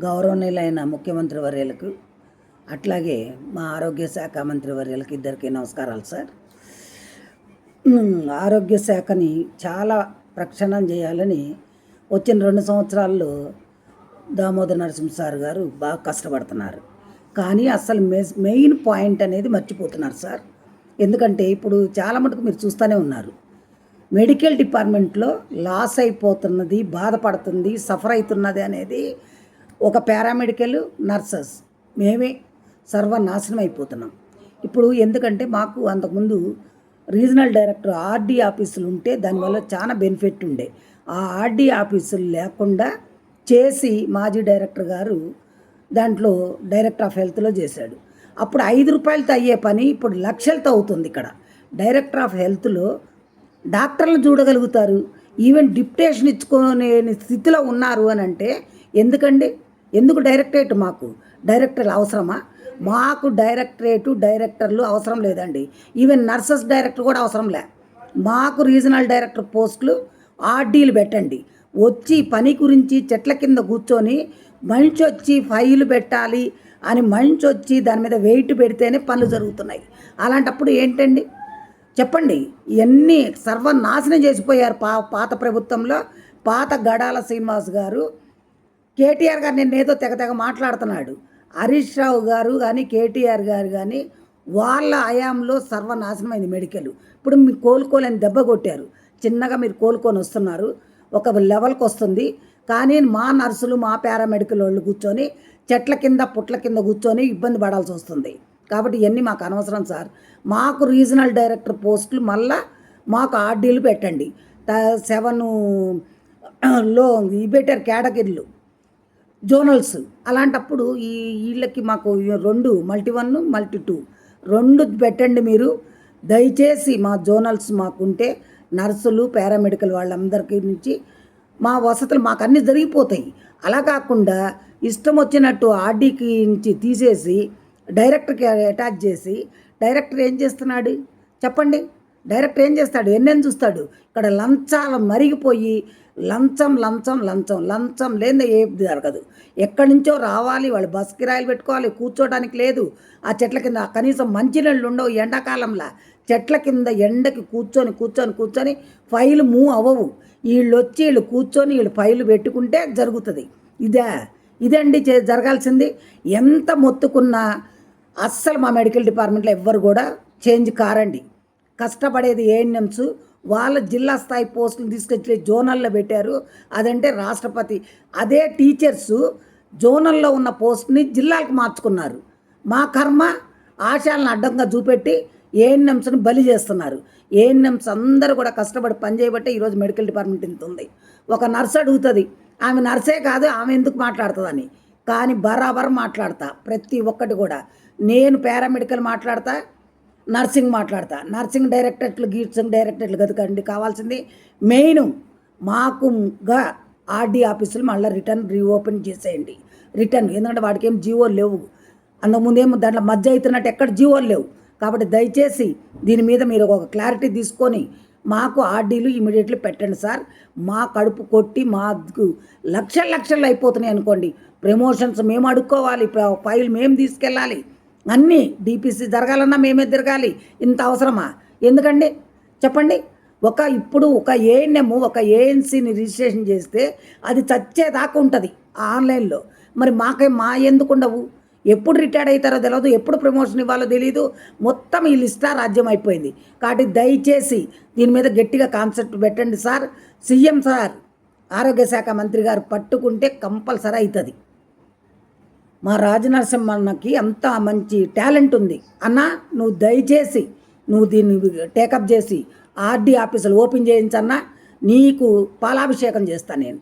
గౌరవనీయులైన ముఖ్యమంత్రి వర్యులకు అట్లాగే మా ఆరోగ్య శాఖ మంత్రి వర్యులకు ఇద్దరికి నమస్కారాలు సార్. ఆరోగ్య శాఖని చాలా ప్రక్షాళన చేయాలని వచ్చిన 2 సంవత్సరాల్లో దామోదర్ నరసింహ సార్ గారు బాగా కష్టపడుతున్నారు. కానీ అసలు మెయిన్ పాయింట్ అనేది మర్చిపోతున్నారు సార్. ఎందుకంటే ఇప్పుడు చాలా మటుకు మీరు చూస్తూనే ఉన్నారు, మెడికల్ డిపార్ట్మెంట్లో లాస్ అయిపోతున్నది, బాధపడుతుంది, సఫర్ అవుతున్నది అనేది ఒక పారామెడికల్ నర్సెస్ మేమే సర్వనాశనం అయిపోతున్నాం. ఇప్పుడు ఎందుకంటే మాకు అంతకుముందు రీజనల్ డైరెక్టర్ ఆర్డీ ఆఫీసులు ఉంటే దానివల్ల చాలా బెనిఫిట్ ఉండే. ఆ ఆర్డీ ఆఫీసులు లేకుండా చేసి మాజీ డైరెక్టర్ గారు దాంట్లో డైరెక్టర్ ఆఫ్ హెల్త్లో చేశాడు. అప్పుడు 5 రూపాయలతో అయ్యే పని ఇప్పుడు లక్షలతో అవుతుంది. ఇక్కడ డైరెక్టర్ ఆఫ్ హెల్త్లో డాక్టర్లను చూడగలుగుతారు, ఈవెన్ డిప్యుటేషన్ ఇచ్చుకునే స్థితిలో ఉన్నారు అని అంటే ఎందుకండి? ఎందుకు డైరెక్టరేట్? మాకు డైరెక్టర్లు అవసరమా? మాకు డైరెక్టర్లు అవసరం లేదండి. ఈవెన్ నర్సెస్ డైరెక్టర్ కూడా అవసరం లే. మాకు రీజనల్ డైరెక్టర్ పోస్టులు ఆర్డీలు పెట్టండి. వచ్చి పని గురించి చెట్ల కింద కూర్చొని మనిషి వచ్చి ఫైలు పెట్టాలి అని మనిషి వచ్చి దాని మీద వెయిట్ పెడితేనే పనులు జరుగుతున్నాయి. అలాంటప్పుడు ఏంటండి చెప్పండి? ఇవన్నీ సర్వనాశనం చేసిపోయారు పాత ప్రభుత్వంలో. పాత గడాల శ్రీనివాస్ గారు, కేటీఆర్ గారు నిన్నేదో తెగ మాట్లాడుతున్నాడు. హరీష్ రావు గారు కానీ కేటీఆర్ గారు కానీ వాళ్ళ హయాంలో సర్వనాశనమైంది మెడికల్. ఇప్పుడు మీరు కోలుకోలేని దెబ్బ కొట్టారు. చిన్నగా మీరు కోలుకొని వస్తున్నారు, ఒక లెవెల్కి వస్తుంది. కానీ మా నర్సులు, మా పారామెడికల్ వాళ్ళు కూర్చొని చెట్ల కింద పుట్ల కింద కూర్చొని ఇబ్బంది పడాల్సి వస్తుంది. కాబట్టి ఇవన్నీ మాకు అనవసరం సార్. మాకు రీజనల్ డైరెక్టర్ పోస్టులు మళ్ళా మాకు ఆర్డీలు పెట్టండి. 7లో పెట్టారు కేటగిరీలు, జోనల్స్. అలాంటప్పుడు వీళ్ళకి మాకు 2 మల్టీ-1 మల్టీ-2 2 పెట్టండి మీరు దయచేసి. మా జోనల్స్ మాకుంటే నర్సులు పారామెడికల్ వాళ్ళందరికీ నుంచి మా వసతులు మాకు అన్నీ జరిగిపోతాయి. అలా కాకుండా ఇష్టం వచ్చినట్టు ఆర్డీకి నుంచి తీసేసి డైరెక్టర్కి అటాచ్ చేసి, డైరెక్టర్ ఏం చేస్తున్నాడు చెప్పండి? డైరెక్టర్ ఏం చేస్తాడు? ఎన్నెన్ని చూస్తాడు? ఇక్కడ లంచాలు మరిగిపోయి లంచం లేని ఏం జరగదు. ఎక్కడి నుంచో రావాలి, వాళ్ళు బస్ కిరాయిలు పెట్టుకోవాలి, కూర్చోడానికి లేదు. ఆ చెట్ల కింద కనీసం మంచినీళ్ళు ఉండవు. ఎండాకాలంలో చెట్ల కింద ఎండకి కూర్చొని ఫైలు మూవ్ అవ్వవు. వీళ్ళు కూర్చొని వీళ్ళు ఫైలు పెట్టుకుంటే జరుగుతుంది. ఇదండి జరగాల్సింది. ఎంత మొత్తుకున్నా అస్సలు మా మెడికల్ డిపార్ట్మెంట్లో ఎవ్వరు కూడా చేంజ్ కారండి. కష్టపడేది ఏఎన్ఎంస్. వాళ్ళ జిల్లా స్థాయి పోస్టులు తీసుకొచ్చి జోనల్లో పెట్టారు. అదంటే రాష్ట్రపతి. అదే టీచర్సు జోనల్లో ఉన్న పోస్ట్ని జిల్లాలకు మార్చుకున్నారు. మా కర్మ ఆశాలను అడ్డంగా చూపెట్టి ఏఎన్ఎంస్ని బలి చేస్తున్నారు. ఏఎన్ఎంస్ అందరూ కూడా కష్టపడి పని చేయబట్టే ఈరోజు మెడికల్ డిపార్ట్మెంట్ ఇంత ఉంది. ఒక నర్స్ అడుగుతుంది, ఆమె నర్సే కాదు, ఆమె ఎందుకు మాట్లాడుతుందని. కానీ బరాబర్ మాట్లాడతా ప్రతి ఒక్కటి కూడా. నేను పారామెడికల్ మాట్లాడతా, నర్సింగ్ మాట్లాడతా. నర్సింగ్ డైరెక్టరేట్లు కదండి కావాల్సింది. మెయిన్ మాకుగా ఆర్డీ ఆఫీసులు మళ్ళీ రీఓపెన్ చేసేయండి. ఎందుకంటే వాటికి ఏం జీవోలు లేవు. అంతకుముందేమో దాంట్లో మధ్య అవుతున్నట్టు ఎక్కడ జీవోలు లేవు. కాబట్టి దయచేసి దీని మీద మీరు ఒక క్లారిటీ తీసుకొని మాకు ఆర్డీలు ఇమీడియట్లీ పెట్టండి సార్. మా కడుపు కొట్టి మాకు లక్షలు అయిపోతున్నాయి అనుకోండి. ప్రమోషన్స్ మేము అడుక్కోవాలి, ఫైల్ మేము తీసుకెళ్ళాలి, అన్నీ డిపిసి జరగాలన్నా మేమే తిరగాలి. ఇంత అవసరమా? ఎందుకండి చెప్పండి? ఇప్పుడు ఒక ఏఎన్ఎం ఒక ఏఎన్సీని రిజిస్ట్రేషన్ చేస్తే అది చచ్చేదాకా ఉంటుంది ఆన్లైన్లో. మరి మా ఎందుకు ఉండవు? ఎప్పుడు రిటైర్డ్ అవుతారో తెలియదు, ఎప్పుడు ప్రమోషన్ ఇవ్వాలో తెలియదు. మొత్తం ఈ లిస్టా రాజ్యం అయిపోయింది. కాబట్టి దయచేసి దీని మీద గట్టిగా కాన్సెప్ట్ పెట్టండి సార్. సీఎం సార్, ఆరోగ్య శాఖ మంత్రి గారు పట్టుకుంటే కంపల్సరీ అవుతుంది. మా రాజనరసింహన్నకి అంత మంచి టాలెంట్ ఉంది అన్న. నువ్వు దయచేసి దీన్ని టేకప్ చేసి ఆర్డీ ఆఫీసులు ఓపెన్ చేయించన్నా. నీకు పాలాభిషేకం చేస్తాను నేను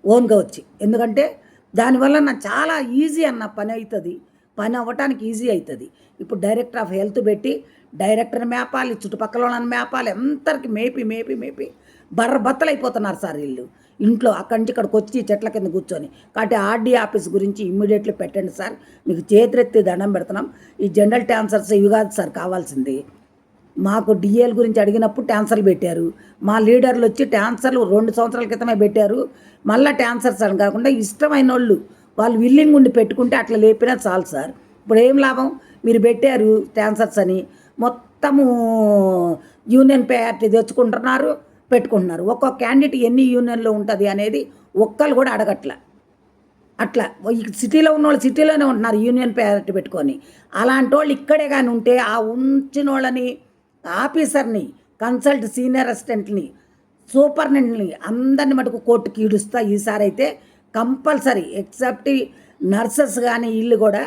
ఓన్గా వచ్చి. ఎందుకంటే దానివల్ల నాకు చాలా ఈజీ అన్న పని అవుతుంది. పని అవ్వటానికి ఈజీ అవుతుంది. ఇప్పుడు డైరెక్టర్ ఆఫ్ హెల్త్ పెట్టి డైరెక్టర్ని మేపాలి, చుట్టుపక్కల వాళ్ళని మేపాలి, అందరికి మేపి బర్రబత్తలు అయిపోతున్నారు సార్ వీళ్ళు. ఇంట్లో అక్కడి నుంచి ఇక్కడికి వచ్చి చెట్ల కింద కూర్చొని. కాబట్టి ఆర్డీ ఆఫీస్ గురించి ఇమ్మీడియట్లీ పెట్టండి సార్. మీకు చేతులెత్తి దండం పెడుతున్నాం. ఈ జనరల్ ట్రాన్స్ఫర్స్ ఇవి కాదు సార్ కావాల్సింది. మాకు డిఏల గురించి అడిగినప్పుడు ట్రాన్స్ఫర్లు పెట్టారు. మా లీడర్లు వచ్చి ట్రాన్స్ఫర్లు 2 సంవత్సరాల క్రితమే పెట్టారు. మళ్ళీ ట్రాన్స్ఫర్స్ అని కాకుండా ఇష్టమైన వాళ్ళు వాళ్ళు విల్లింగ్ ఉండి పెట్టుకుంటే అట్లా లేపినా చాలు సార్. ఇప్పుడు ఏం లాభం, మీరు పెట్టారు ట్రాన్స్ఫర్స్ అని మొత్తము యూనియన్ ప్రయారిటీ తెచ్చుకుంటున్నారు, పెట్టుకుంటున్నారు. ఒక్కొక్క క్యాండిడేట్ ఎన్ని యూనియన్లో ఉంటుంది అనేది ఒక్కరు కూడా అడగట్ల. అట్లా ఈ సిటీలో ఉన్నోళ్ళు సిటీలోనే ఉంటున్నారు యూనియన్ ప్రయారిటీ పెట్టుకొని. అలాంటి వాళ్ళు ఇక్కడే కానీ ఉంటే ఆ ఉంచిన వాళ్ళని, ఆఫీసర్ని, కన్సల్ట్ సీనియర్ అసిస్టెంట్ని, సూపర్నెంట్ని అందరిని మటుకు కోర్టుకి ఈడుస్తా ఈసారి అయితే కంపల్సరీ. ఎక్సెప్ట్ నర్సెస్ కానీ వీళ్ళు కూడా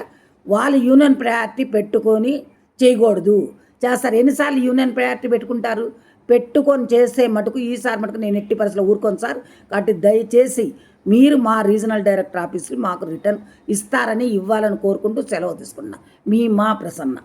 వాళ్ళు యూనియన్ ప్రయారిటీ పెట్టుకొని చేయకూడదు, చేస్తారు. ఎన్నిసార్లు యూనియన్ ప్రయారిటీ పెట్టుకుంటారు? పెట్టుకొని చేసే మటుకు ఈసారి మటుకు నేను ఎట్టి పరిస్థితిలో ఊరుకోను సార్. కాబట్టి దయచేసి మీరు మా రీజనల్ డైరెక్టర్ ఆఫీస్కి మాకు రిటర్న్ ఇస్తారని, ఇవ్వాలని కోరుకుంటూ సెలవు తీసుకున్నా. మీ మా ప్రసన్న.